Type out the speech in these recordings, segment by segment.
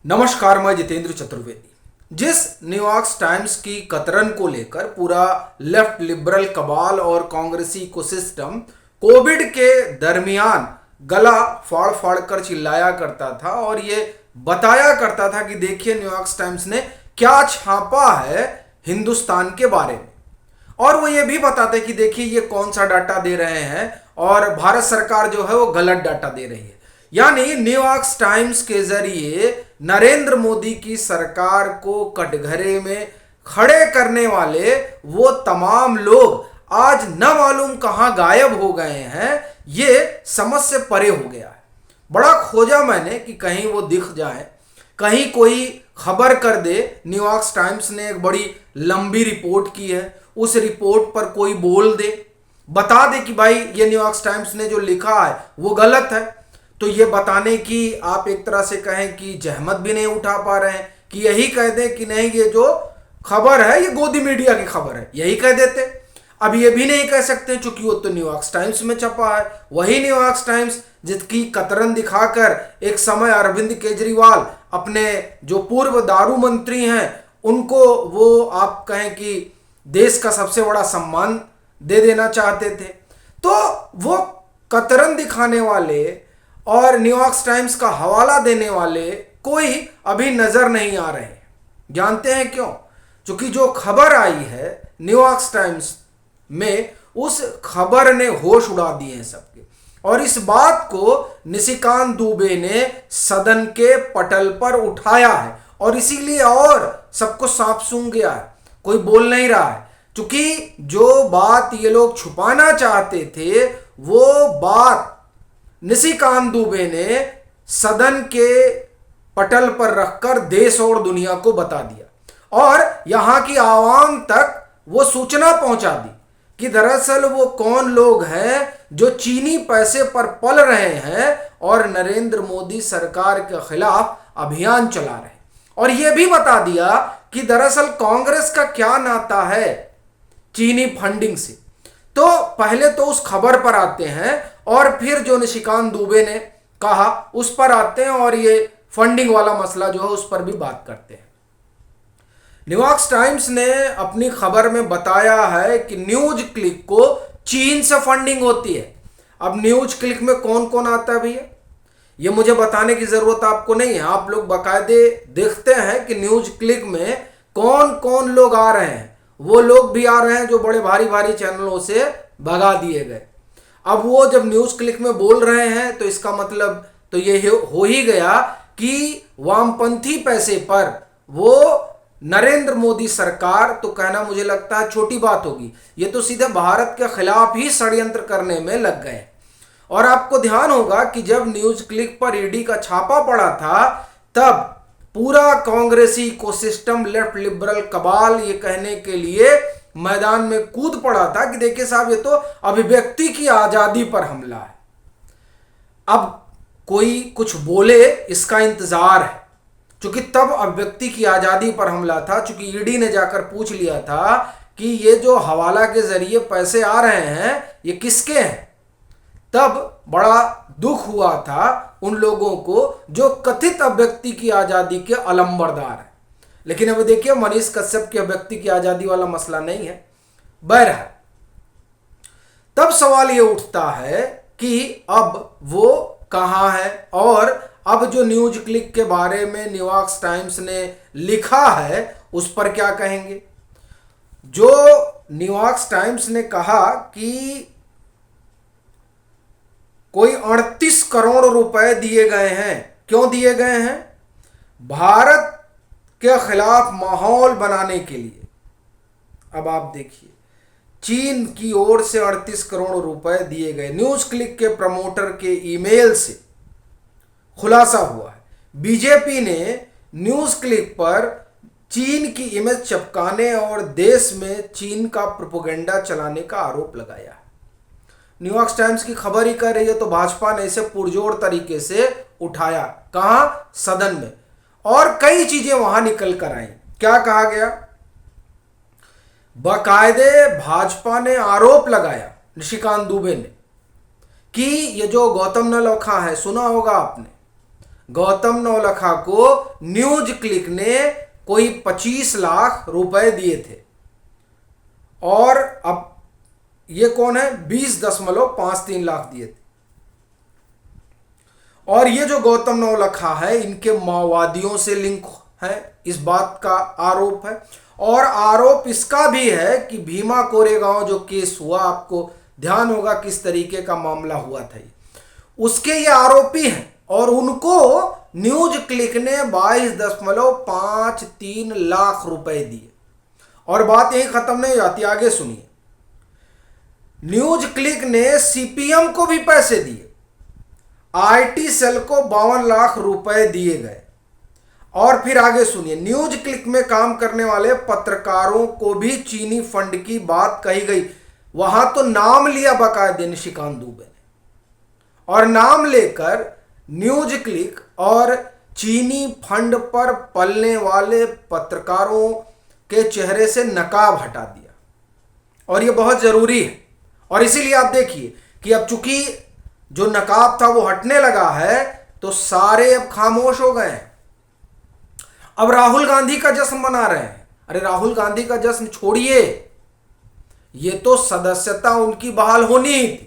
नमस्कार, मैं जितेंद्र चतुर्वेदी। जिस न्यूयॉर्क टाइम्स की कतरन को लेकर पूरा लेफ्ट लिबरल कबाल और कांग्रेसी इकोसिस्टम कोविड के दरमियान गला फाड़ फाड़ कर चिल्लाया करता था और ये बताया करता था कि देखिए न्यूयॉर्क टाइम्स ने क्या छापा है हिंदुस्तान के बारे में, और वो ये भी बताते कि देखिए ये कौन सा डाटा दे रहे हैं और भारत सरकार जो है वो गलत डाटा दे रही है। यानी न्यूयॉर्क टाइम्स के जरिए नरेंद्र मोदी की सरकार को कटघरे में खड़े करने वाले वो तमाम लोग आज न मालूम कहां गायब हो गए हैं, ये समझ से परे हो गया है। बड़ा खोजा मैंने कि कहीं वो दिख जाए, कहीं कोई खबर कर दे। न्यूयॉर्क टाइम्स ने एक बड़ी लंबी रिपोर्ट की है, उस रिपोर्ट पर कोई बोल दे, बता दे कि भाई ये न्यूयॉर्क टाइम्स ने जो लिखा है वो गलत है। तो ये बताने की आप एक तरह से कहें कि जहमत भी नहीं उठा पा रहे हैं कि यही कह दें कि नहीं ये जो खबर है ये गोदी मीडिया की खबर है, यही कह देते। अब ये भी नहीं कह सकते क्योंकि वो तो न्यूयॉर्क टाइम्स में छपा है, वही न्यूयॉर्क टाइम्स जिसकी कतरन दिखाकर एक समय अरविंद केजरीवाल अपने जो पूर्व दारू मंत्री हैं उनको वो आप कहें कि देश का सबसे बड़ा सम्मान दे देना चाहते थे। तो वो कतरन दिखाने वाले और न्यूयॉर्क टाइम्स का हवाला देने वाले कोई अभी नजर नहीं आ रहे। जानते हैं क्यों? क्योंकि जो खबर आई है न्यूयॉर्क टाइम्स में, उस खबर ने होश उड़ा दिए हैं सबके, और इस बात को निशिकांत दुबे ने सदन के पटल पर उठाया है और इसीलिए और सबको सांप सूंघ गया है, कोई बोल नहीं रहा है। क्योंकि जो बात ये लोग छुपाना चाहते थे वो बात निशिकांत दुबे ने सदन के पटल पर रखकर देश और दुनिया को बता दिया और यहां की आवाम तक वो सूचना पहुंचा दी कि दरअसल वो कौन लोग हैं जो चीनी पैसे पर पल रहे हैं और नरेंद्र मोदी सरकार के खिलाफ अभियान चला रहे हैं। और ये भी बता दिया कि दरअसल कांग्रेस का क्या नाता है चीनी फंडिंग से। तो पहले तो उस खबर पर आते हैं और फिर जो निशिकांत दुबे ने कहा उस पर आते हैं और ये फंडिंग वाला मसला जो है उस पर भी बात करते हैं। न्यूयॉर्क टाइम्स ने अपनी खबर में बताया है कि न्यूज क्लिक को चीन से फंडिंग होती है। अब न्यूज क्लिक में कौन कौन आता है भैया, ये मुझे बताने की जरूरत आपको नहीं है। आप लोग बाकायदे देखते हैं कि न्यूज क्लिक में कौन कौन लोग आ रहे हैं। वो लोग भी आ रहे हैं जो बड़े भारी भारी चैनलों से भगा दिए गए। अब वो जब न्यूज क्लिक में बोल रहे हैं तो इसका मतलब तो ये हो ही गया कि वामपंथी पैसे पर वो नरेंद्र मोदी सरकार, तो कहना मुझे लगता है छोटी बात होगी, ये तो सीधे भारत के खिलाफ ही षड्यंत्र करने में लग गए। और आपको ध्यान होगा कि जब न्यूज क्लिक पर ईडी का छापा पड़ा था तब पूरा कांग्रेसी इकोसिस्टम लेफ्ट लिबरल कबाल ये कहने के लिए मैदान में कूद पड़ा था कि देखिए साहब ये तो अभिव्यक्ति की आजादी पर हमला है। अब कोई कुछ बोले इसका इंतजार है, क्योंकि तब अभिव्यक्ति की आजादी पर हमला था। क्योंकि ईडी ने जाकर पूछ लिया था कि ये जो हवाला के जरिए पैसे आ रहे हैं ये किसके हैं। तब बड़ा दुख हुआ था उन लोगों को जो कथित अभिव्यक्ति की आजादी के अलंबरदार हैं। लेकिन अब देखिए मनीष कश्यप की अभिव्यक्ति की आजादी वाला मसला नहीं है। बहरहाल तब सवाल ये उठता है कि अब वो कहां है, और अब जो न्यूज क्लिक के बारे में न्यूयॉर्क टाइम्स ने लिखा है उस पर क्या कहेंगे। जो न्यूयॉर्क टाइम्स ने कहा कि कोई 38 करोड़ रुपए दिए गए हैं। क्यों दिए गए हैं? भारत के खिलाफ माहौल बनाने के लिए। अब आप देखिए चीन की ओर से 38 करोड़ रुपए दिए गए। न्यूज क्लिक के प्रमोटर के ईमेल से खुलासा हुआ है। बीजेपी ने न्यूज क्लिक पर चीन की इमेज चिपकाने और देश में चीन का प्रोपेगेंडा चलाने का आरोप लगाया है। न्यूयॉर्क टाइम्स की खबर ही कर रही है तो भाजपा ने इसे पुरजोर तरीके से उठाया। कहां? सदन में। और कई चीजें वहां निकल कर आई। क्या कहा गया? बाकायदे भाजपा ने आरोप लगाया निशिकांत दुबे ने कि ये जो गौतम नलौखा है, सुना होगा आपने, गौतम नवलखा को न्यूज क्लिक ने कोई 25 लाख रुपए दिए थे, और अब ये कौन है, 20.53 लाख दिए थे। और ये जो गौतम नवलखा है, इनके माओवादियों से लिंक है, इस बात का आरोप है। और आरोप इसका भी है कि भीमा कोरेगांव जो केस हुआ, आपको ध्यान होगा किस तरीके का मामला हुआ था, उसके ये आरोपी हैं, और उनको न्यूज क्लिक ने 22.53 लाख रुपए दिए। और बात यही खत्म नहीं जाती, आगे सुनिए। न्यूज क्लिक ने सीपीएम को भी पैसे दिए, आईटी सेल को 52 लाख रुपए दिए गए। और फिर आगे सुनिए, न्यूज क्लिक में काम करने वाले पत्रकारों को भी चीनी फंड की बात कही गई। वहां तो नाम लिया बाकायदे निशिकांत दुबे ने, और नाम लेकर न्यूज क्लिक और चीनी फंड पर पलने वाले पत्रकारों के चेहरे से नकाब हटा दिया। और यह बहुत जरूरी है, और इसीलिए आप देखिए कि अब चूंकि जो नकाब था वो हटने लगा है, तो सारे अब खामोश हो गए हैं। अब राहुल गांधी का जश्न मना रहे हैं। अरे राहुल गांधी का जश्न छोड़िए, ये तो सदस्यता उनकी बहाल होनी ही थी।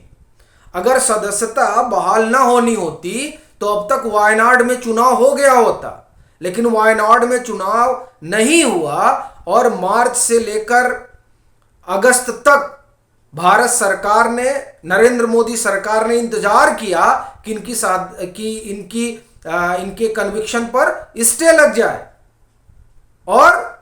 अगर सदस्यता बहाल ना होनी होती तो अब तक वायनाड में चुनाव हो गया होता, लेकिन वायनाड में चुनाव नहीं हुआ, और मार्च से लेकर अगस्त तक भारत सरकार ने, नरेंद्र मोदी सरकार ने इंतजार किया कि इनके कन्विक्शन पर स्टे लग जाए और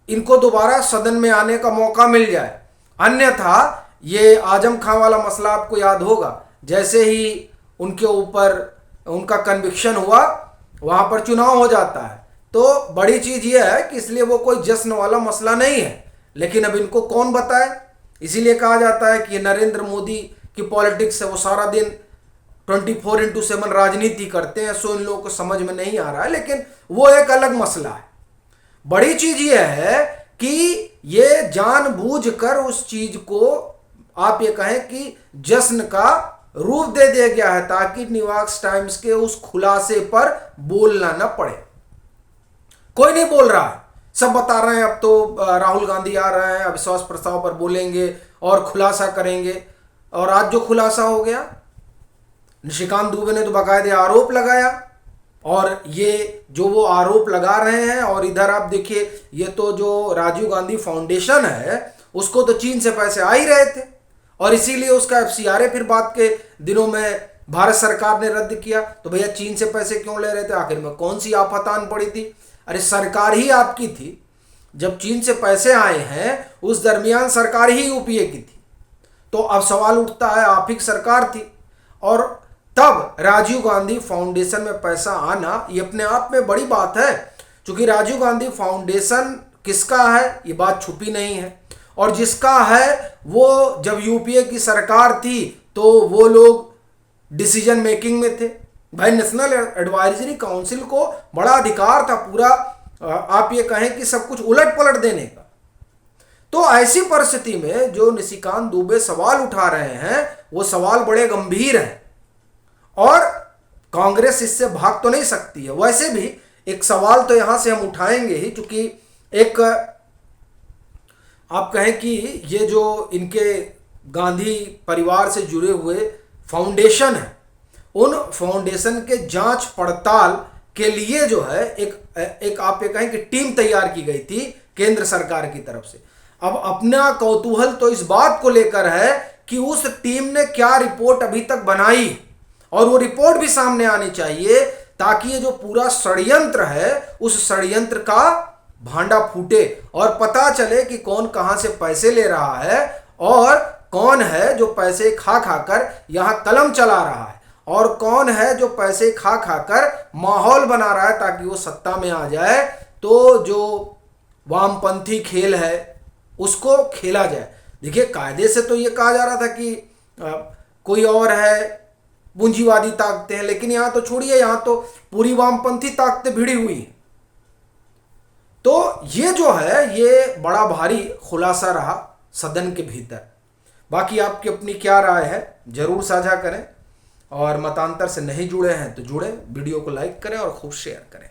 इनको दोबारा सदन में आने का मौका मिल जाए। अन्यथा ये आजम खां वाला मसला आपको याद होगा, जैसे ही उनके ऊपर उनका कन्विक्शन हुआ, वहां पर चुनाव हो जाता है। तो बड़ी चीज ये है कि इसलिए वो कोई जश्न वाला मसला नहीं है, लेकिन अब इनको कौन बताए। इसीलिए कहा जाता है कि नरेंद्र मोदी की पॉलिटिक्स है, वो सारा दिन 24/7 राजनीति करते हैं, सो इन लोगों को समझ में नहीं आ रहा है, लेकिन वो एक अलग मसला है। बड़ी चीज ये है कि ये जानबूझकर उस चीज को आप ये कहें कि जश्न का रूप दे दिया गया है, ताकि न्यूयॉर्क टाइम्स के उस खुलासे पर बोलना न पड़े। कोई नहीं बोल रहा है, सब बता रहे हैं अब तो राहुल गांधी आ रहे हैं, अविश्वास प्रस्ताव पर बोलेंगे और खुलासा करेंगे। और आज जो खुलासा हो गया, निशिकांत दुबे ने तो बाकायदे आरोप लगाया, और ये जो वो आरोप लगा रहे हैं, और इधर आप देखिए, ये तो जो राजीव गांधी फाउंडेशन है, उसको तो चीन से पैसे आ ही रहे थे, और इसीलिए उसका एफसीआरए फिर बाद के दिनों में भारत सरकार ने रद्द किया। तो भैया चीन से पैसे क्यों ले रहे थे, आखिर में कौन सी आफत आन पड़ी थी? अरे सरकार ही आपकी थी, जब चीन से पैसे आए हैं उस दरमियान सरकार ही यूपीए की थी। तो अब सवाल उठता है, आप ही सरकार थी, और तब राजीव गांधी फाउंडेशन में पैसा आना ये अपने आप में बड़ी बात है, क्योंकि राजीव गांधी फाउंडेशन किसका है ये बात छुपी नहीं है, और जिसका है वो जब यूपीए की सरकार थी तो वो लोग डिसीजन मेकिंग में थे। भाई नेशनल एडवाइजरी काउंसिल को बड़ा अधिकार था पूरा, आप ये कहें कि सब कुछ उलट पलट देने का। तो ऐसी परिस्थिति में जो निशिकांत दुबे सवाल उठा रहे हैं, वो सवाल बड़े गंभीर हैं, और कांग्रेस इससे भाग तो नहीं सकती है। वैसे भी एक सवाल तो यहां से हम उठाएंगे ही, क्योंकि एक आप कहें कि ये जो इनके गांधी परिवार से जुड़े हुए फाउंडेशन है, उन फाउंडेशन के जांच पड़ताल के लिए जो है एक आप ये कहें कि टीम तैयार की गई थी केंद्र सरकार की तरफ से। अब अपना कौतूहल तो इस बात को लेकर है कि उस टीम ने क्या रिपोर्ट अभी तक बनाई, और वो रिपोर्ट भी सामने आनी चाहिए, ताकि ये जो पूरा षड्यंत्र है उस षड्यंत्र का भांडा फूटे और पता चले कि कौन कहां से पैसे ले रहा है, और कौन है जो पैसे खा खाकर यहां कलम चला रहा है, और कौन है जो पैसे खा खाकर माहौल बना रहा है ताकि वो सत्ता में आ जाए, तो जो वामपंथी खेल है उसको खेला जाए। देखिए, कायदे से तो ये कहा जा रहा था कि कोई और है, पूंजीवादी ताकतें हैं, लेकिन यहां तो छोड़िए, यहां तो पूरी वामपंथी ताकतें भिड़ी हुई हैं। तो ये जो है ये बड़ा भारी खुलासा रहा सदन के भीतर। बाकी आपकी अपनी क्या राय है जरूर साझा करें। और मतांतर से नहीं जुड़े हैं तो जुड़े, वीडियो को लाइक करें और खूब शेयर करें।